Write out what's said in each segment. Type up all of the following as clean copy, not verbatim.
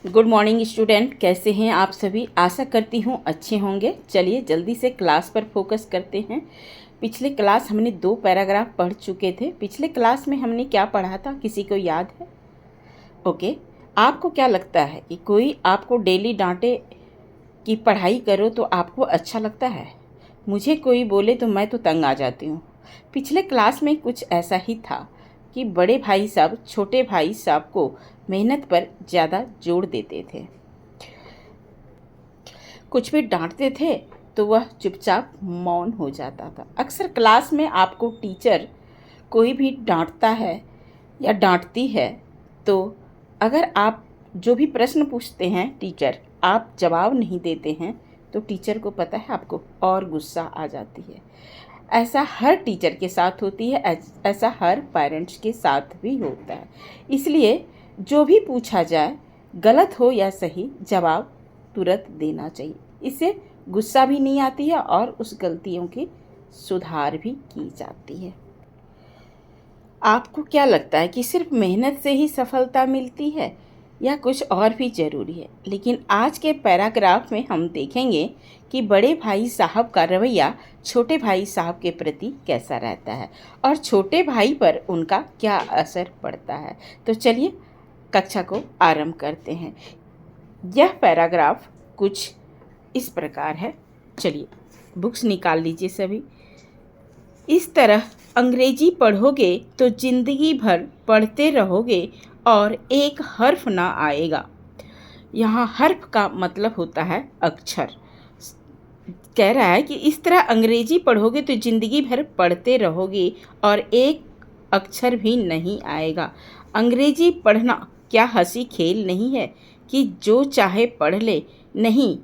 Good morning student, कैसे हैं आप सभी। आशा करती हूँ अच्छे होंगे। चलिए जल्दी से क्लास पर फोकस करते हैं। पिछले क्लास हमने 2 पैराग्राफ पढ़ चुके थे। पिछले क्लास में हमने क्या पढ़ा था, किसी को याद है? ओके, आपको क्या लगता है कि कोई आपको डेली डांटे कि पढ़ाई करो तो आपको अच्छा लगता है? मुझे कोई बोले तो मैं तो तंग आ जाती हूँ। पिछले क्लास में कुछ ऐसा ही था कि बड़े भाई साहब छोटे भाई साहब को मेहनत पर ज़्यादा जोर देते थे। कुछ भी डांटते थे तो वह चुपचाप मौन हो जाता था। अक्सर क्लास में आपको टीचर कोई भी डांटता है या डांटती है तो अगर आप जो भी प्रश्न पूछते हैं टीचर आप जवाब नहीं देते हैं तो टीचर को पता है आपको और गुस्सा आ जाती है। ऐसा हर टीचर के साथ होती है, ऐसा हर पेरेंट्स के साथ भी होता है। इसलिए जो भी पूछा जाए, गलत हो या सही, जवाब तुरंत देना चाहिए। इससे गुस्सा भी नहीं आती है और उस गलतियों की सुधार भी की जाती है। आपको क्या लगता है कि सिर्फ मेहनत से ही सफलता मिलती है या कुछ और भी ज़रूरी है? लेकिन आज के पैराग्राफ में हम देखेंगे कि बड़े भाई साहब का रवैया छोटे भाई साहब के प्रति कैसा रहता है और छोटे भाई पर उनका क्या असर पड़ता है। तो चलिए कक्षा को आरंभ करते हैं। यह पैराग्राफ कुछ इस प्रकार है। चलिए बुक्स निकाल लीजिए सभी। इस तरह अंग्रेजी पढ़ोगे तो जिंदगी भर पढ़ते रहोगे और एक हर्फ ना आएगा। यहाँ हर्फ का मतलब होता है अक्षर। कह रहा है कि इस तरह अंग्रेजी पढ़ोगे तो जिंदगी भर पढ़ते रहोगे और एक अक्षर भी नहीं आएगा। अंग्रेजी पढ़ना क्या हंसी खेल नहीं है कि जो चाहे पढ़ ले? नहीं,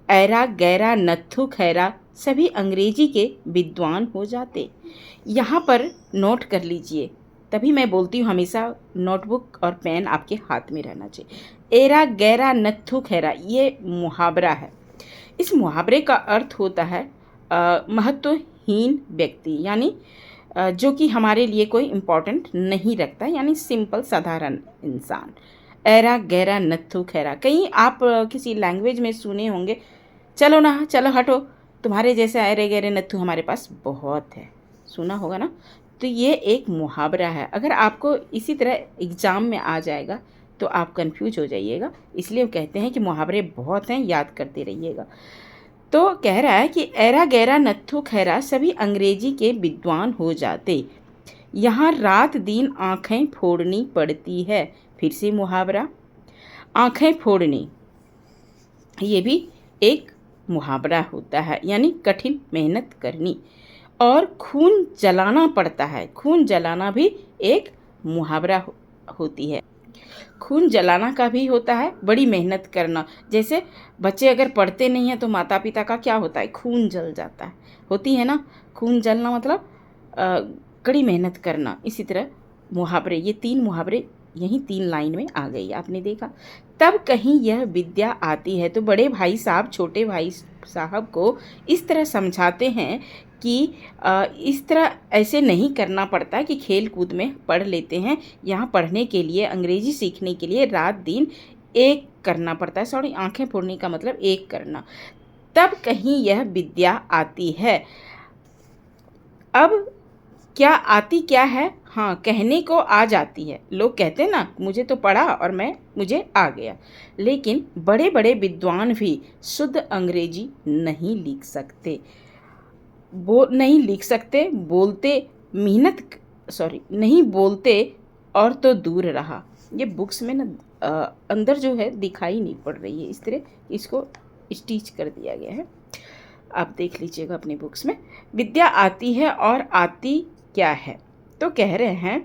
ऐरा गैरा नत्थु खैरा सभी अंग्रेजी के विद्वान हो जाते। यहाँ पर नोट कर लीजिए, तभी मैं बोलती हूँ हमेशा नोटबुक और पेन आपके हाथ में रहना चाहिए। एरा गैरा नत्थु खैरा ये मुहावरा है। इस मुहावरे का अर्थ होता है महत्वहीन व्यक्ति, यानी जो कि हमारे लिए कोई इम्पोर्टेंट नहीं रखता, यानी सिंपल साधारण इंसान। एरा गैरा नत्थु खैरा कहीं आप किसी लैंग्वेज में सुने होंगे। चलो ना, चलो हटो, तुम्हारे जैसे ऐरे गैरे नत्थु हमारे पास बहुत है, सुना होगा ना। तो ये एक मुहावरा है। अगर आपको इसी तरह एग्ज़ाम में आ जाएगा तो आप कंफ्यूज हो जाइएगा, इसलिए कहते हैं कि मुहावरे बहुत हैं, याद करते रहिएगा। तो कह रहा है कि ऐरा गैरा नत्थु खैरा सभी अंग्रेजी के विद्वान हो जाते। यहाँ रात दिन आँखें फोड़नी पड़ती है। फिर से मुहावरा, आँखें फोड़नी, ये भी एक मुहावरा होता है, यानी कठिन मेहनत करनी। और खून जलाना पड़ता है, खून जलाना भी एक मुहावरा होती है। खून जलाना का भी होता है बड़ी मेहनत करना। जैसे बच्चे अगर पढ़ते नहीं हैं तो माता पिता का क्या होता है, खून जल जाता है, होती है ना। खून जलना मतलब कड़ी मेहनत करना। इसी तरह मुहावरे, ये 3 मुहावरे यहीं 3 लाइन में आ गई, आपने देखा। तब कहीं यह विद्या आती है। तो बड़े भाई साहब छोटे भाई साहब को इस तरह समझाते हैं कि इस तरह ऐसे नहीं करना पड़ता कि खेल कूद में पढ़ लेते हैं। यहाँ पढ़ने के लिए, अंग्रेजी सीखने के लिए रात दिन एक करना पड़ता है। सॉरी, आंखें फोड़ने का मतलब एक करना। तब कहीं यह विद्या आती है। अब क्या आती क्या है? हाँ, कहने को आ जाती है। लोग कहते हैं ना, मुझे तो पढ़ा और मुझे आ गया। लेकिन बड़े बड़े विद्वान भी शुद्ध अंग्रेजी नहीं लिख सकते। नहीं लिख सकते, बोलते नहीं बोलते और तो दूर रहा। ये बुक्स में ना अंदर जो है दिखाई नहीं पड़ रही है, इस तरह इसको स्टिच कर दिया गया है, आप देख लीजिएगा अपनी बुक्स में। विद्या आती है और आती क्या है? तो कह रहे हैं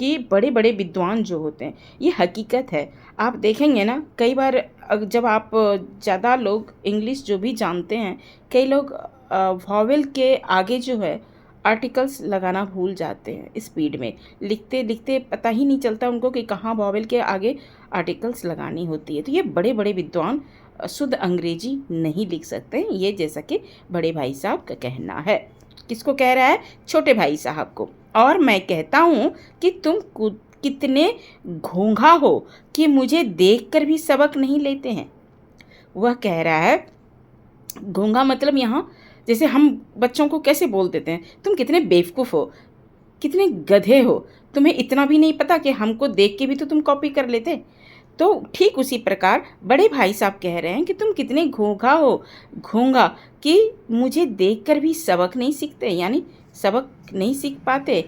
कि बड़े बड़े विद्वान जो होते हैं, ये हकीकत है। आप देखेंगे ना, कई बार जब आप ज़्यादा लोग इंग्लिश जो भी जानते हैं, कई लोग वॉवेल के आगे जो है आर्टिकल्स लगाना भूल जाते हैं। स्पीड में लिखते लिखते पता ही नहीं चलता उनको कि कहाँ वॉवेल के आगे आर्टिकल्स लगानी होती है। तो ये बड़े बड़े विद्वान शुद्ध अंग्रेजी नहीं लिख सकते, ये जैसा कि बड़े भाई साहब का कहना है। किसको कह रहा है? छोटे भाई साहब को। और मैं कहता हूँ कि तुम कितने घोंघा हो कि मुझे देखकर भी सबक नहीं लेते हैं। वह कह रहा है, घोंघा मतलब यहाँ जैसे हम बच्चों को कैसे बोल देते हैं, तुम कितने बेवकूफ़ हो, कितने गधे हो, तुम्हें इतना भी नहीं पता कि हमको देख के भी तो तुम कॉपी कर लेते। तो ठीक उसी प्रकार बड़े भाई साहब कह रहे हैं कि तुम कितने घोंघा हो, घोंघा, कि मुझे देखकर भी सबक नहीं सीखते, यानी सबक नहीं सीख पाते।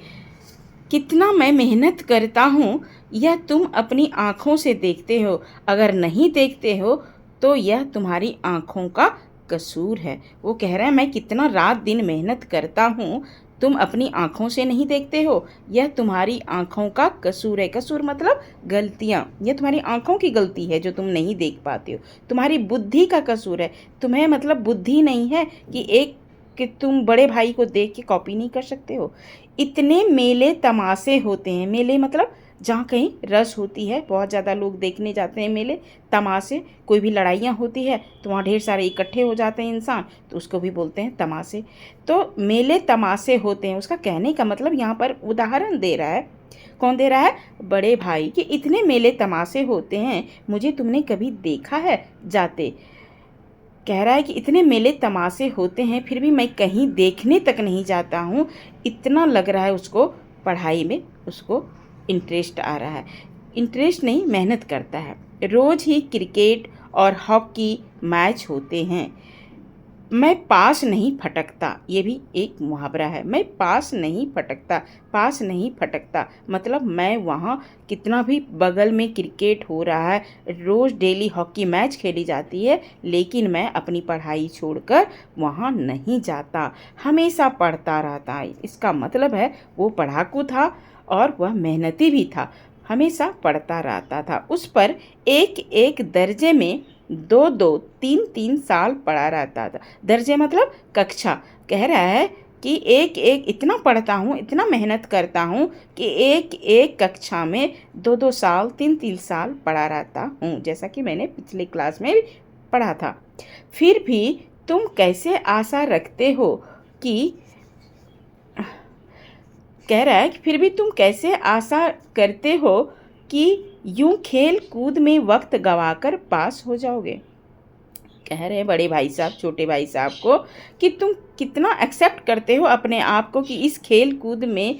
कितना मैं मेहनत करता हूँ यह तुम अपनी आँखों से देखते हो, अगर नहीं देखते हो तो यह तुम्हारी आँखों का कसूर है। वो कह रहा है मैं कितना रात दिन मेहनत करता हूँ, तुम अपनी आँखों से नहीं देखते हो, यह तुम्हारी आँखों का कसूर है। कसूर मतलब गलतियाँ, यह तुम्हारी आँखों की गलती है जो तुम नहीं देख पाते हो, तुम्हारी बुद्धि का कसूर है। तुम्हें मतलब बुद्धि नहीं है कि तुम बड़े भाई को देख के कॉपी नहीं कर सकते हो। इतने मेले तमाशे होते हैं, मेले मतलब जहाँ कहीं रस होती है, बहुत ज़्यादा लोग देखने जाते हैं मेले तमाशे। कोई भी लड़ाइयाँ होती है तो वहाँ ढेर सारे इकट्ठे हो जाते हैं इंसान, तो उसको भी बोलते हैं तमाशे। तो मेले तमाशे होते हैं, उसका कहने का मतलब यहाँ पर उदाहरण दे रहा है। कौन दे रहा है? बड़े भाई, कि इतने मेले तमाशे होते हैं, मुझे तुमने कभी देखा है जाते? कह रहा है कि इतने मेले तमाशे होते हैं फिर भी मैं कहीं देखने तक नहीं जाता हूँ। इतना लग रहा है उसको पढ़ाई में, उसको इंटरेस्ट आ रहा है। इंटरेस्ट नहीं, मेहनत करता है। रोज़ ही क्रिकेट और हॉकी मैच होते हैं, मैं पास नहीं फटकता। ये भी एक मुहावरा है, मैं पास नहीं फटकता। पास नहीं फटकता मतलब मैं वहाँ कितना भी बगल में क्रिकेट हो रहा है, रोज़ डेली हॉकी मैच खेली जाती है, लेकिन मैं अपनी पढ़ाई छोड़कर वहाँ नहीं जाता, हमेशा पढ़ता रहता है। इसका मतलब है वो पढ़ाकू था और वह मेहनती भी था, हमेशा पढ़ता रहता था। उस पर एक एक दर्जे में 2-2, 3-3 साल पढ़ा रहता था। दर्जे मतलब कक्षा। कह रहा है कि एक एक इतना पढ़ता हूँ, इतना मेहनत करता हूँ कि एक एक कक्षा में 2-2 साल, 3-3 साल पढ़ा रहता हूँ, जैसा कि मैंने पिछले क्लास में भी पढ़ा था। फिर भी तुम कैसे आशा रखते हो कि कह रहा है कि फिर भी तुम कैसे आशा करते हो कि यूं खेल कूद में वक्त गंवाकर पास हो जाओगे। कह रहे हैं बड़े भाई साहब छोटे भाई साहब को कि तुम कितना एक्सेप्ट करते हो अपने आप को कि इस खेल कूद में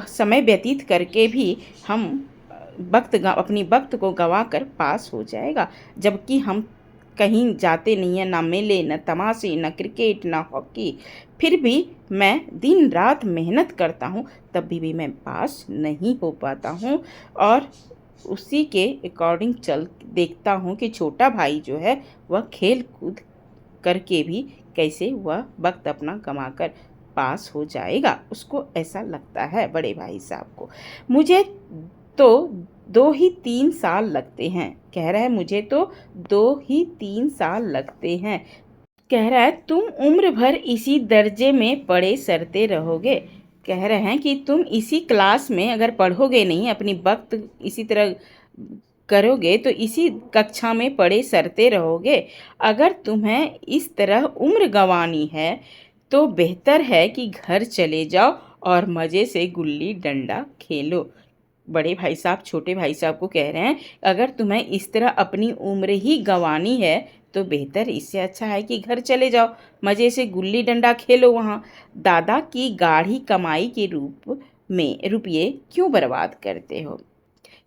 समय व्यतीत करके भी हम अपनी वक्त को गंवा कर पास हो जाएगा, जबकि हम कहीं जाते नहीं हैं, ना मेले, ना तमाशे, ना क्रिकेट, ना हॉकी। फिर भी मैं दिन रात मेहनत करता हूँ, तब भी मैं पास नहीं हो पाता हूँ। और उसी के अकॉर्डिंग देखता हूँ कि छोटा भाई जो है वह खेल कूद करके भी कैसे वह वक्त अपना कमा कर पास हो जाएगा, उसको ऐसा लगता है बड़े भाई साहब को। मुझे तो 2 ही 3 साल लगते हैं। कह रहा है मुझे तो 2 ही 3 साल लगते हैं। कह रहा है तुम उम्र भर इसी दर्जे में पढ़े सरते रहोगे। कह रहे हैं कि तुम इसी क्लास में अगर पढ़ोगे नहीं, अपनी वक्त इसी तरह करोगे तो इसी कक्षा में पढ़े सरते रहोगे। अगर तुम्हें इस तरह उम्र गंवानी है तो बेहतर है कि घर चले जाओ और मज़े से गुल्ली डंडा खेलो। बड़े भाई साहब छोटे भाई साहब को कह रहे हैं अगर तुम्हें इस तरह अपनी उम्र ही गंवानी है तो बेहतर, इससे अच्छा है कि घर चले जाओ, मज़े से गुल्ली डंडा खेलो वहाँ। दादा की गाढ़ी कमाई के रूप में रुपये क्यों बर्बाद करते हो?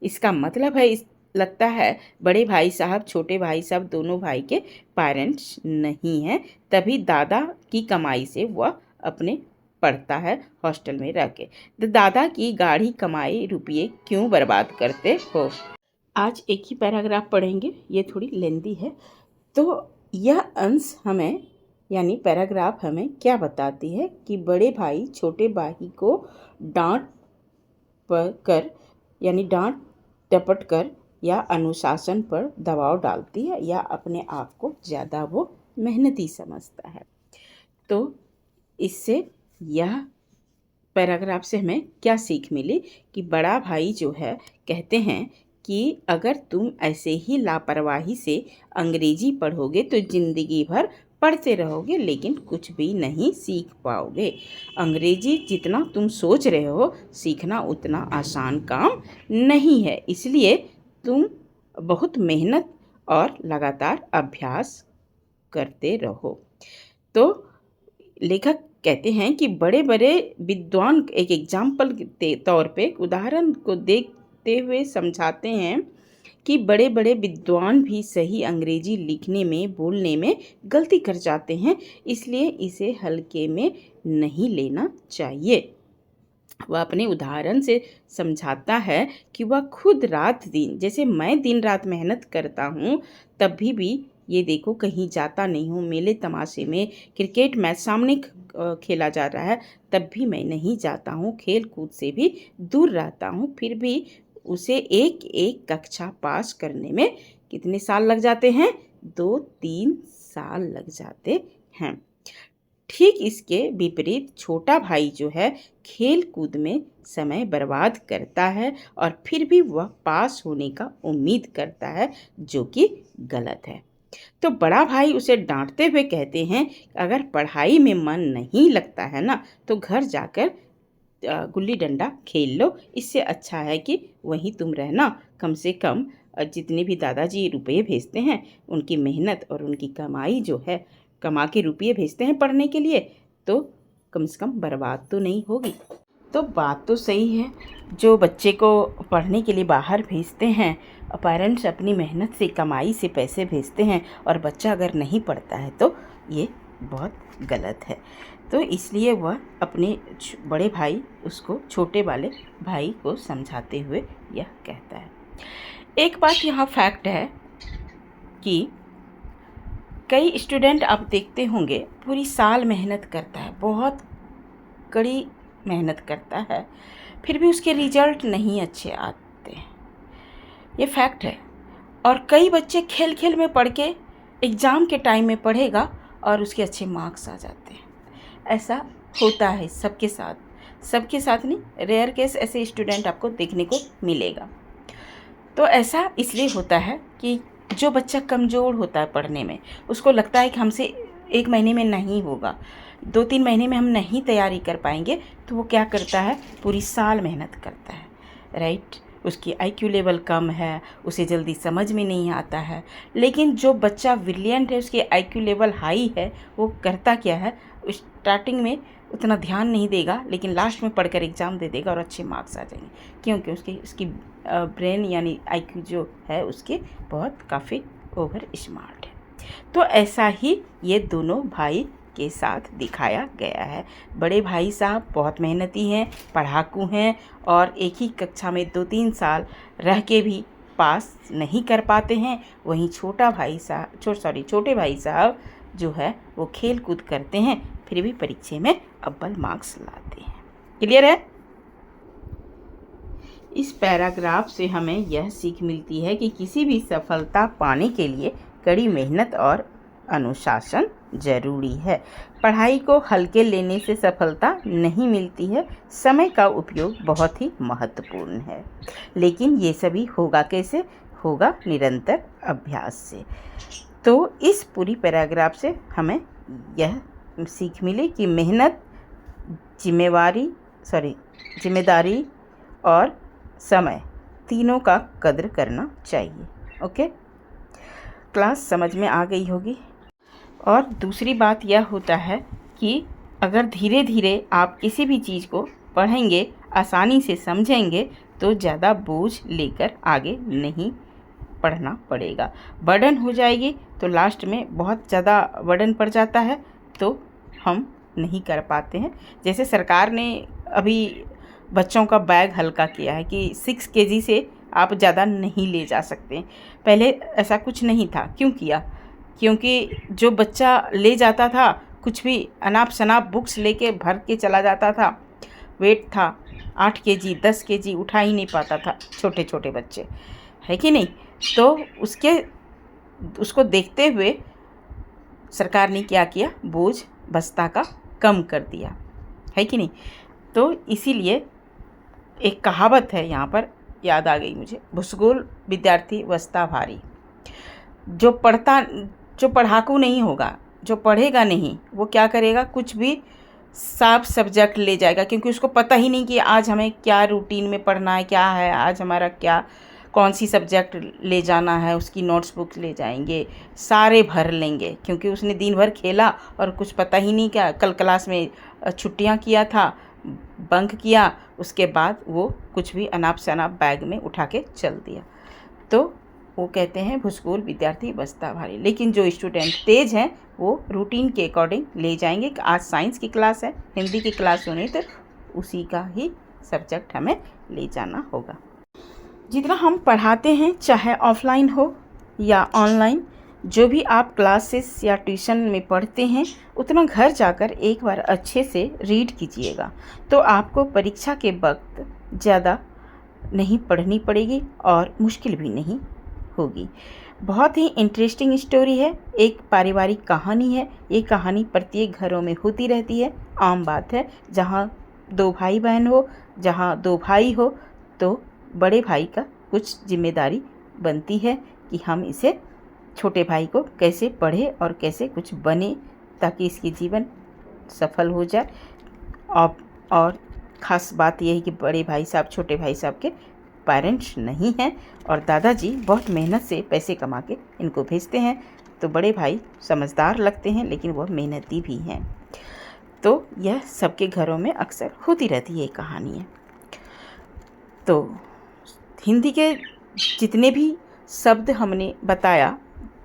इसका मतलब है लगता है बड़े भाई साहब छोटे भाई साहब दोनों भाई के पेरेंट्स नहीं हैं, तभी दादा की कमाई से वह अपने पढ़ता है हॉस्टल में रह के। तो दादा की गाढ़ी कमाई रुपये क्यों बर्बाद करते हो? आज एक ही पैराग्राफ पढ़ेंगे, ये थोड़ी लेंदी है। तो यह अंश हमें यानी पैराग्राफ हमें क्या बताती है कि बड़े भाई छोटे भाई को डांट कर यानी डांट डपट कर या अनुशासन पर दबाव डालती है या अपने आप को ज़्यादा वो मेहनती समझता है। तो इससे यह पैराग्राफ से हमें क्या सीख मिली कि बड़ा भाई जो है कहते हैं कि अगर तुम ऐसे ही लापरवाही से अंग्रेजी पढ़ोगे तो ज़िंदगी भर पढ़ते रहोगे लेकिन कुछ भी नहीं सीख पाओगे। अंग्रेजी जितना तुम सोच रहे हो सीखना उतना आसान काम नहीं है, इसलिए तुम बहुत मेहनत और लगातार अभ्यास करते रहो। तो लेखक कहते हैं कि बड़े बड़े विद्वान एक एग्जाम्पल के तौर पे उदाहरण को देखते हुए समझाते हैं कि बड़े बड़े विद्वान भी सही अंग्रेजी लिखने में बोलने में गलती कर जाते हैं, इसलिए इसे हल्के में नहीं लेना चाहिए। वह अपने उदाहरण से समझाता है कि वह खुद रात दिन, जैसे मैं दिन रात मेहनत करता हूँ, तब भी ये देखो कहीं जाता नहीं हूँ, मेले तमाशे में क्रिकेट मैच सामने खेला जा रहा है तब भी मैं नहीं जाता हूँ, खेल कूद से भी दूर रहता हूँ, फिर भी उसे एक एक कक्षा पास करने में कितने साल लग जाते हैं? 2-3 साल लग जाते हैं। ठीक इसके विपरीत छोटा भाई जो है खेल कूद में समय बर्बाद करता है और फिर भी वह पास होने का उम्मीद करता है, जो कि गलत है। तो बड़ा भाई उसे डांटते हुए कहते हैं, अगर पढ़ाई में मन नहीं लगता है ना तो घर जाकर गुल्ली डंडा खेल लो, इससे अच्छा है कि वहीं तुम रहना। कम से कम जितने भी दादाजी रुपये भेजते हैं, उनकी मेहनत और उनकी कमाई जो है, कमा के रुपये भेजते हैं पढ़ने के लिए, तो कम से कम बर्बाद तो नहीं होगी। तो बात तो सही है, जो बच्चे को पढ़ने के लिए बाहर भेजते हैं, पेरेंट्स अपनी मेहनत से कमाई से पैसे भेजते हैं और बच्चा अगर नहीं पढ़ता है तो ये बहुत गलत है। तो इसलिए वह अपने बड़े भाई उसको छोटे वाले भाई को समझाते हुए यह कहता है। एक बात यहाँ फैक्ट है कि कई स्टूडेंट आप देखते होंगे पूरी साल मेहनत करता है, बहुत कड़ी मेहनत करता है, फिर भी उसके रिजल्ट नहीं अच्छे आते हैं, ये फैक्ट है। और कई बच्चे खेल खेल में पढ़ के एग्ज़ाम के टाइम में पढ़ेगा और उसके अच्छे मार्क्स आ जाते हैं। ऐसा होता है सबके साथ नहीं, रेयर केस ऐसे स्टूडेंट आपको देखने को मिलेगा। तो ऐसा इसलिए होता है कि जो बच्चा कमज़ोर होता है पढ़ने में, उसको लगता है कि हमसे 1 महीने में नहीं होगा, 2-3 महीने में हम नहीं तैयारी कर पाएंगे, तो वो क्या करता है, पूरी साल मेहनत करता है, राइट। उसकी IQ लेवल कम है, उसे जल्दी समझ में नहीं आता है। लेकिन जो बच्चा ब्रिलियंट है, उसकी IQ लेवल हाई है, वो करता क्या है, स्टार्टिंग में उतना ध्यान नहीं देगा, लेकिन लास्ट में पढ़कर एग्ज़ाम दे देगा और अच्छे मार्क्स आ जाएंगे, क्योंकि उसकी ब्रेन यानी IQ जो है उसके बहुत काफ़ी ओवर स्मार्ट है। तो ऐसा ही ये दोनों भाई के साथ दिखाया गया है। बड़े भाई साहब बहुत मेहनती हैं, पढ़ाकू हैं और एक ही कक्षा में 2-3 साल रह के भी पास नहीं कर पाते हैं। वहीं छोटे भाई साहब जो है वो खेल कूद करते हैं, फिर भी परीक्षा में अव्वल मार्क्स लाते हैं। क्लियर है? इस पैराग्राफ से हमें यह सीख मिलती है कि किसी भी सफलता पाने के लिए कड़ी मेहनत और अनुशासन जरूरी है। पढ़ाई को हल्के लेने से सफलता नहीं मिलती है, समय का उपयोग बहुत ही महत्वपूर्ण है। लेकिन ये सभी होगा कैसे? होगा निरंतर अभ्यास से। तो इस पूरी पैराग्राफ से हमें यह सीख मिली कि मेहनत, जिम्मेदारी और समय तीनों का कद्र करना चाहिए। ओके, क्लास समझ में आ गई होगी। और दूसरी बात यह होता है कि अगर धीरे धीरे आप किसी भी चीज़ को पढ़ेंगे, आसानी से समझेंगे, तो ज़्यादा बोझ लेकर आगे नहीं पढ़ना पड़ेगा। बर्डन हो जाएगी तो लास्ट में बहुत ज़्यादा बर्डन पड़ जाता है, तो हम नहीं कर पाते हैं। जैसे सरकार ने अभी बच्चों का बैग हल्का किया है कि 6 kg से आप ज़्यादा नहीं ले जा सकते। पहले ऐसा कुछ नहीं था। क्यों किया? क्योंकि जो बच्चा ले जाता था कुछ भी अनाप शनाप बुक्स लेके भर के चला जाता था, वेट था 8 kg 10 kg उठा ही नहीं पाता था, छोटे छोटे बच्चे, है कि नहीं? तो उसको देखते हुए सरकार ने क्या किया, बोझ बस्ता का कम कर दिया, है कि नहीं? तो इसीलिए एक कहावत है, यहाँ पर याद आ गई मुझे, भुसगोल विद्यार्थी वस्ता भारी। जो पढ़ाकू नहीं होगा, जो पढ़ेगा नहीं वो क्या करेगा, कुछ भी सब सब्जेक्ट ले जाएगा, क्योंकि उसको पता ही नहीं कि आज हमें क्या रूटीन में पढ़ना है, क्या है आज हमारा, क्या कौन सी सब्जेक्ट ले जाना है। उसकी नोट्स बुक ले जाएंगे, सारे भर लेंगे, क्योंकि उसने दिन भर खेला और कुछ पता ही नहीं क्या, कल क्लास में छुट्टियां किया था, बंक किया, उसके बाद वो कुछ भी अनाप शनाप बैग में उठा के चल दिया। तो वो कहते हैं भूसकोल विद्यार्थी बस्ता भारी। लेकिन जो स्टूडेंट तेज हैं वो रूटीन के अकॉर्डिंग ले जाएंगे कि आज साइंस की क्लास है, हिंदी की क्लास होनी, तो उसी का ही सब्जेक्ट हमें ले जाना होगा। जितना हम पढ़ाते हैं, चाहे ऑफलाइन हो या ऑनलाइन, जो भी आप क्लासेस या ट्यूशन में पढ़ते हैं, उतना घर जाकर एक बार अच्छे से रीड कीजिएगा, तो आपको परीक्षा के वक्त ज़्यादा नहीं पढ़नी पड़ेगी और मुश्किल भी नहीं होगी। बहुत ही इंटरेस्टिंग स्टोरी है, एक पारिवारिक कहानी है। ये कहानी प्रत्येक घरों में होती रहती है, आम बात है। जहाँ दो भाई बहन हो, जहाँ दो भाई हो, तो बड़े भाई का कुछ जिम्मेदारी बनती है कि हम इसे छोटे भाई को कैसे पढ़े और कैसे कुछ बने, ताकि इसकी जीवन सफल हो जाए। और ख़ास बात यह है कि बड़े भाई साहब छोटे भाई साहब के पेरेंट्स नहीं हैं और दादाजी बहुत मेहनत से पैसे कमा के इनको भेजते हैं। तो बड़े भाई समझदार लगते हैं, लेकिन वह मेहनती भी हैं। तो यह सबके घरों में अक्सर होती रहती है, ये कहानी है। तो हिंदी के जितने भी शब्द हमने बताया,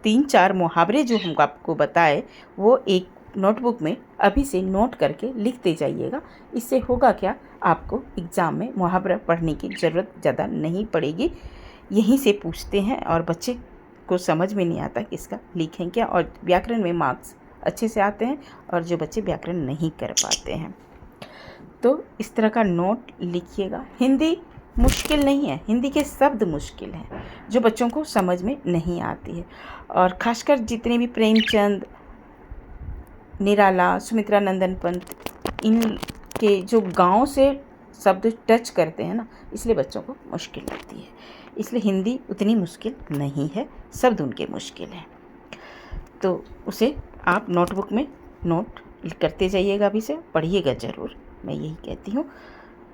3-4 मुहावरे जो हम आपको बताए, वो एक नोटबुक में अभी से नोट करके लिखते जाइएगा। इससे होगा क्या, आपको एग्ज़ाम में मुहावरा पढ़ने की ज़रूरत ज़्यादा नहीं पड़ेगी। यहीं से पूछते हैं और बच्चे को समझ में नहीं आता कि इसका लिखें क्या, और व्याकरण में मार्क्स अच्छे से आते हैं और जो बच्चे व्याकरण नहीं कर पाते हैं। तो इस तरह का नोट लिखिएगा। हिंदी मुश्किल नहीं है, हिंदी के शब्द मुश्किल हैं जो बच्चों को समझ में नहीं आती है। और ख़ासकर जितने भी प्रेमचंद, निराला, सुमित्रा नंदन पंत, इनके जो गांव से शब्द टच करते हैं ना, इसलिए बच्चों को मुश्किल लगती है। इसलिए हिंदी उतनी मुश्किल नहीं है, शब्द उनके मुश्किल हैं। तो उसे आप नोटबुक में नोट करते जाइएगा, अभी से पढ़िएगा ज़रूर, मैं यही कहती हूँ।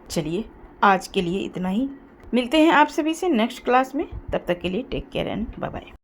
चलिए आज के लिए इतना ही, मिलते हैं आप सभी से नेक्स्ट क्लास में। तब तक के लिए take care and bye bye.